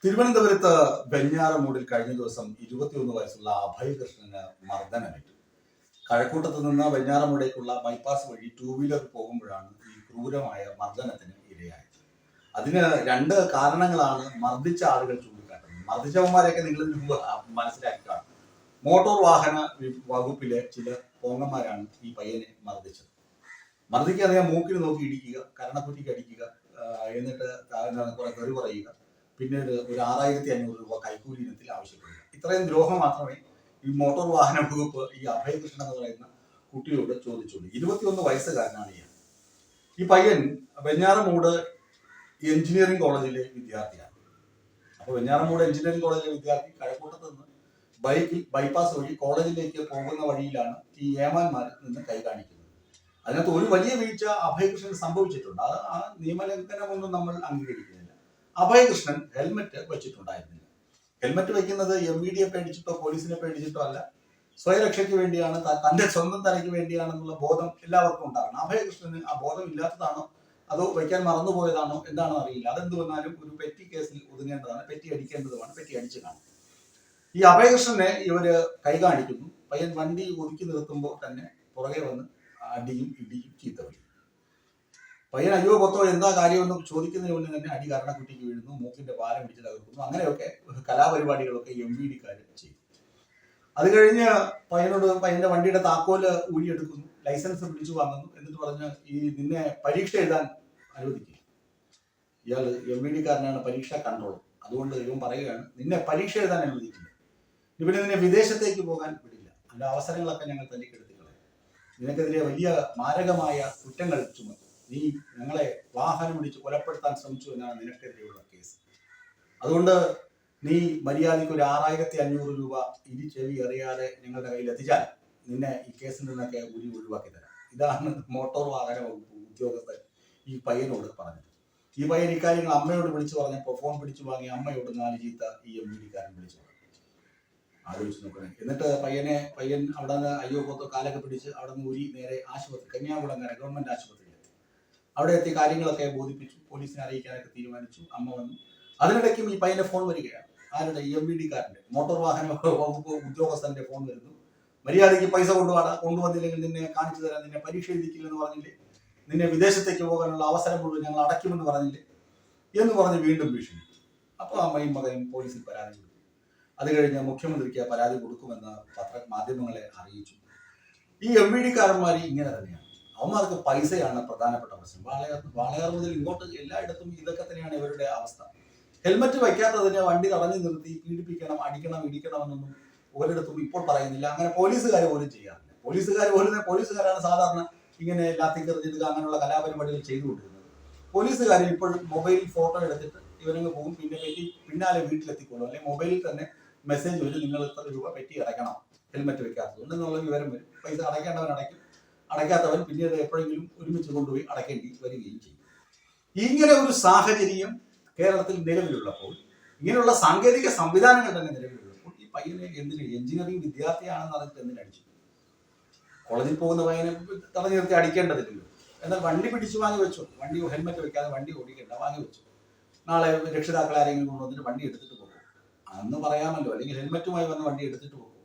തിരുവനന്തപുരത്ത് വെഞ്ഞാറമൂടിൽ കഴിഞ്ഞ ദിവസം 21 വയസ്സുള്ള അഭയകൃഷ്ണന് മർദ്ദനമേറ്റു. കഴക്കൂട്ടത്ത് നിന്ന് വെഞ്ഞാറമൂടേക്കുള്ള ബൈപ്പാസ് വഴി 2 വീലർ പോകുമ്പോഴാണ് ഈ ക്രൂരമായ മർദ്ദനത്തിന് ഇരയായത്. അതിന് രണ്ട് കാരണങ്ങളാണ് മർദ്ദിച്ച ആളുകൾ ചൂണ്ടിക്കാട്ടുന്നത്. മർദ്ദിച്ചവന്മാരെയൊക്കെ നിങ്ങൾ മുമ്പ് മനസ്സിലാക്കി കാണും. മോട്ടോർ വാഹന വകുപ്പിലെ ചില പോങ്ങന്മാരാണ് ഈ പയ്യനെ മർദ്ദിച്ചത്. മർദ്ദിക്കാതെ മൂക്കിൽ നോക്കി ഇടിക്കുക, കരണക്കുറ്റിക്ക് അടിക്കുക, എന്നിട്ട് കുറെ തെറി പറയുക, പിന്നീട് ഒരു 6500 രൂപ കൈക്കൂലി ഇനത്തിൽ ആവശ്യപ്പെടുക. ഇത്രയും ദ്രോഹം മാത്രമേ ഈ മോട്ടോർ വാഹന വകുപ്പ് ഈ അഭയകൃഷ്ണൻ എന്ന് പറയുന്ന കുട്ടിയോട് ചോദിച്ചുള്ളൂ. 21 വയസ്സുകാരനാണ് ഇയാൾ. ഈ പയ്യൻ വെഞ്ഞാറമൂട് എഞ്ചിനീയറിംഗ് കോളേജിലെ വിദ്യാർത്ഥിയാണ്. അപ്പോൾ വെഞ്ഞാറമൂട് എഞ്ചിനീയറിംഗ് കോളേജിലെ വിദ്യാർത്ഥി കഴക്കൂട്ടത്ത് നിന്ന് ബൈക്കിൽ ബൈപ്പാസ് വഴി കോളേജിലേക്ക് പോകുന്ന വഴിയിലാണ് ഈ ഏമാന്മാർ നിന്ന് കൈ കാണിക്കുന്നത്. അതിനകത്ത് ഒരു വലിയ വീഴ്ച അഭയകൃഷ്ണൻ സംഭവിച്ചിട്ടുണ്ട്. ആ നിയമലംഘനമൊന്നും നമ്മൾ അംഗീകരിക്കുന്നില്ല. അഭയകൃഷ്ണൻ ഹെൽമെറ്റ് വെച്ചിട്ടുണ്ടായിരുന്നില്ല. ഹെൽമെറ്റ് വെക്കുന്നത് MVD പേടിച്ചിട്ടോ പോലീസിനെ പേടിച്ചിട്ടോ അല്ല, സ്വയരക്ഷയ്ക്ക് വേണ്ടിയാണ്, തന്റെ സ്വന്തം തലയ്ക്ക് വേണ്ടിയാണെന്നുള്ള ബോധം എല്ലാവർക്കും ഉണ്ടാകണം. അഭയകൃഷ്ണന് ആ ബോധം ഇല്ലാത്തതാണോ അതോ വയ്ക്കാൻ മറന്നുപോയതാണോ എന്താണെന്ന് അറിയില്ല. അതെന്ത് വന്നാലും ഒരു പെറ്റി കേസിൽ ഒതുങ്ങേണ്ടതാണ്, പെറ്റി അടിക്കേണ്ടതുമാണ്, പെറ്റി അടിച്ചു കാണും. ഈ അഭയകൃഷ്ണനെ ഇവര് കൈ കാണിക്കുന്നു. പയ്യൻ വണ്ടി ഒതുക്കി നിർത്തുമ്പോൾ തന്നെ പുറകെ വന്ന് അടിയും ഇടിയും ചീത്തവിളി. പയ്യൻ അയ്യോ പൊത്തോ എന്താ കാര്യമെന്ന് ചോദിക്കുന്നതിന് മുന്നേ തന്നെ അടി കരണക്കുറ്റിക്ക് വീഴുന്നു, മൂക്കിന്റെ പാലം പിടിച്ച് തകർക്കുന്നു. അങ്ങനെയൊക്കെ കലാപരിപാടികളൊക്കെ MVD-ക്കാർ ചെയ്തു. അത് കഴിഞ്ഞ് പയ്യന്റെ വണ്ടിയുടെ താക്കോല് ഊരിയെടുക്കുന്നു, ലൈസൻസ് പിടിച്ചു വാങ്ങുന്നു. എന്നിട്ട് പറഞ്ഞ് നിന്നെ പരീക്ഷ എഴുതാൻ അനുവദിക്കില്ല. ഇയാൾ MVD-ക്കാരനാണ്, പരീക്ഷ കൺട്രോൾ. അതുകൊണ്ട് ഇവൻ പറയുകയാണ്, നിന്നെ പരീക്ഷ എഴുതാൻ അനുവദിക്കില്ല, നിന്നെ വിദേശത്തേക്ക് പോകാൻ വിടില്ല, അതിന്റെ അവസരങ്ങളൊക്കെ ഞങ്ങൾ തല്ലിക്കെടുത്തിക്കളെ, നിനക്കെതിരെ വലിയ മാരകമായ കുറ്റങ്ങൾ ചുമത്തും, നീ ഞങ്ങളെ വാഹനം പിടിച്ച് കൊലപ്പെടുത്താൻ ശ്രമിച്ചു എന്നാണ് നിനക്കെതിരെയുള്ള കേസ്. അതുകൊണ്ട് നീ മര്യാദയ്ക്ക് ഒരു 6500 രൂപ ചെവി അറിയാതെ ഞങ്ങളുടെ കയ്യിൽ എത്തിച്ചാൽ നിന്നെ ഈ കേസിൽ നിന്നൊക്കെ ഒഴിവാക്കി തരാം. ഇതാണ് മോട്ടോർ വാഹന വകുപ്പ് ഉദ്യോഗസ്ഥൻ ഈ പയ്യനോട് പറഞ്ഞത്. ഈ പയ്യൻ ഇക്കാര്യങ്ങൾ അമ്മയോട് വിളിച്ചു പറഞ്ഞപ്പോൾ ഫോൺ പിടിച്ചു വാങ്ങി അമ്മയോട് 4 ചീത്ത ഈ MVD-ക്കാരൻ വിളിച്ചു പറഞ്ഞു. ആലോചിച്ച് നോക്കണേ. എന്നിട്ട് പയ്യൻ അവിടെ നിന്ന് അയ്യോ പൊത്തോ കാലൊക്കെ പിടിച്ച് അവിടെ നിന്ന് ഊരി നേരെ ആശുപത്രി, കന്യാകുളങ്ങര ഗവൺമെന്റ് ആശുപത്രിയിൽ എത്തി. അവിടെ എത്തി കാര്യങ്ങളൊക്കെ ബോധിപ്പിച്ചു, പോലീസിനെ അറിയിക്കാനൊക്കെ തീരുമാനിച്ചു. അമ്മ വന്നു. അതിനിടയ്ക്കും ഈ പയ്യന്റെ ഫോൺ വരികയാണ്. ആരുടെ? MVD-ക്കാരന്റെ, മോട്ടോർ വാഹന വകുപ്പ് ഉദ്യോഗസ്ഥന്റെ ഫോൺ വരുന്നു. മര്യാദയ്ക്ക് പൈസ കൊണ്ടുവന്നില്ലെങ്കിൽ നിന്നെ കാണിച്ചു തരാൻ, നിന്നെ പരീക്ഷ എഴുതിക്കില്ലെന്ന് പറഞ്ഞില്ലേ, നിന്നെ വിദേശത്തേക്ക് പോകാനുള്ള അവസരം മുഴുവൻ ഞങ്ങൾ അടയ്ക്കുമെന്ന് പറഞ്ഞില്ലേ എന്ന് പറഞ്ഞ് വീണ്ടും ഭീഷണി. അപ്പോൾ അമ്മയും മകനും പോലീസിൽ പരാതി കൊടുത്തു. അത് കഴിഞ്ഞ് മുഖ്യമന്ത്രിക്ക് പരാതി കൊടുക്കുമെന്ന് മാധ്യമങ്ങളെ അറിയിച്ചു. ഈ MVD-ക്കാരന്മാർ ഇങ്ങനെ തന്നെയാണ്. അവന്മാർക്ക് പൈസയാണ് പ്രധാനപ്പെട്ട പ്രശ്നം. വാളയാർ മുതൽ ഇങ്ങോട്ട് എല്ലായിടത്തും ഇതൊക്കെ തന്നെയാണ് ഇവരുടെ അവസ്ഥ. ഹെൽമറ്റ് വയ്ക്കാത്തതിന് വണ്ടി തടഞ്ഞു നിർത്തി പീഡിപ്പിക്കണം, അടിക്കണം, ഇടിക്കണം എന്നൊന്നും ഒരിടത്തും ഇപ്പോൾ പറയുന്നില്ല. അങ്ങനെ പോലീസുകാർ പോലും ചെയ്യാറില്ല. പോലീസുകാരാണ് സാധാരണ ഇങ്ങനെ ലാത്തിക്കെറിഞ്ഞെടുക്കുക അങ്ങനെയുള്ള കലാപരിപാടികൾ ചെയ്തുകൊണ്ടിരുന്നത്. പോലീസുകാർ ഇപ്പോൾ മൊബൈൽ ഫോട്ടോ എടുത്തിട്ട് ഇവരങ്ങ് പോകും, പിന്നാലെ വീട്ടിലെത്തിക്കൊള്ളും. അല്ലെങ്കിൽ മൊബൈലിൽ തന്നെ മെസ്സേജ് വരും, നിങ്ങൾ ഇത്ര രൂപ പെറ്റി അടയ്ക്കണം ഹെൽമറ്റ് വെക്കാത്തതുകൊണ്ട് എന്നുള്ള വിവരം വരും. പൈസ അടയ്ക്കേണ്ടവൻ അടയ്ക്കും, അടയ്ക്കാത്തവൻ പിന്നീട് എപ്പോഴെങ്കിലും ഒരുമിച്ച് കൊണ്ടുപോയി അടയ്ക്കേണ്ടി വരികയും ചെയ്യും. ഇങ്ങനെ ഒരു സാഹചര്യം കേരളത്തിൽ നിലവിലുള്ളപ്പോൾ, ഇങ്ങനെയുള്ള സാങ്കേതിക സംവിധാനങ്ങൾ തന്നെ നിലവിലുള്ളപ്പോൾ ഈ പയ്യനെ എഞ്ചിനീയറിംഗ് വിദ്യാർത്ഥിയാണെന്ന് പറഞ്ഞിട്ട് എന്തിനടിച്ചു? കോളേജിൽ പോകുന്ന പയ്യനെ തടഞ്ഞു നിർത്തി അടിക്കേണ്ടതില്ലല്ലോ. എന്നാൽ വണ്ടി പിടിച്ചു വാങ്ങി വെച്ചു, വണ്ടി ഹെൽമെറ്റ് വെക്കാതെ വണ്ടി ഓടിക്കേണ്ട, വാങ്ങി വെച്ചു. നാളെ രക്ഷിതാക്കൾ ആരെങ്കിലും കൊണ്ടുവന്നിട്ട് വണ്ടി എടുത്തിട്ട് പോകും അന്ന് പറയാമല്ലോ. അല്ലെങ്കിൽ ഹെൽമെറ്റുമായി വന്ന് വണ്ടി എടുത്തിട്ട് പോകും.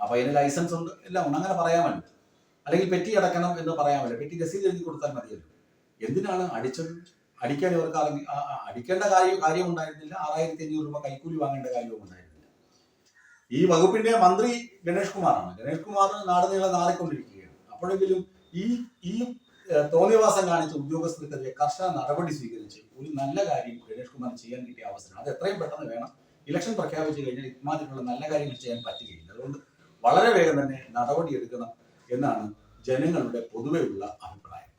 അപ്പൊ അതിന് ലൈസൻസ് ഉണ്ട്, എല്ലാം ഉണ്ട്, അങ്ങനെ പറയാമല്ലോ. അല്ലെങ്കിൽ പെറ്റി അടക്കണം എന്ന് പറയാമല്ലോ. പെറ്റി രസീത് എഴുതി കൊടുത്താൽ മതിയല്ലോ. എന്തിനാണ് അടിച്ചത്? അടിക്കാൻ ഇവർക്ക് അടിക്കേണ്ട കാര്യം ഉണ്ടായിരുന്നില്ല. 6500 രൂപ കൈക്കൂലി വാങ്ങേണ്ട കാര്യവും ഉണ്ടായിരുന്നില്ല. ഈ വകുപ്പിന്റെ മന്ത്രി ഗണേഷ് കുമാറാണ്. ഗണേഷ് കുമാർ നാടുനീളം നാറിക്കൊണ്ടിരിക്കുകയാണ്. അപ്പോഴെങ്കിലും ഈ തോന്നിയവാസം കാണിച്ച ഉദ്യോഗസ്ഥർക്കെതിരെ കർശന നടപടി സ്വീകരിച്ച് ഒരു നല്ല കാര്യം ഗണേഷ് കുമാർ ചെയ്യാൻ കിട്ടിയ അവസരം അത് എത്രയും പെട്ടെന്ന് വേണം. ഇലക്ഷൻ പ്രഖ്യാപിച്ചു കഴിഞ്ഞാൽ ഇമാതിരിയുള്ള നല്ല കാര്യങ്ങൾ ചെയ്യാൻ പറ്റുകയില്ല. അതുകൊണ്ട് വളരെ വേഗം തന്നെ നടപടി എടുക്കണം എന്നാണ് ജനങ്ങളുടെ പൊതുവെയുള്ള അഭിപ്രായം.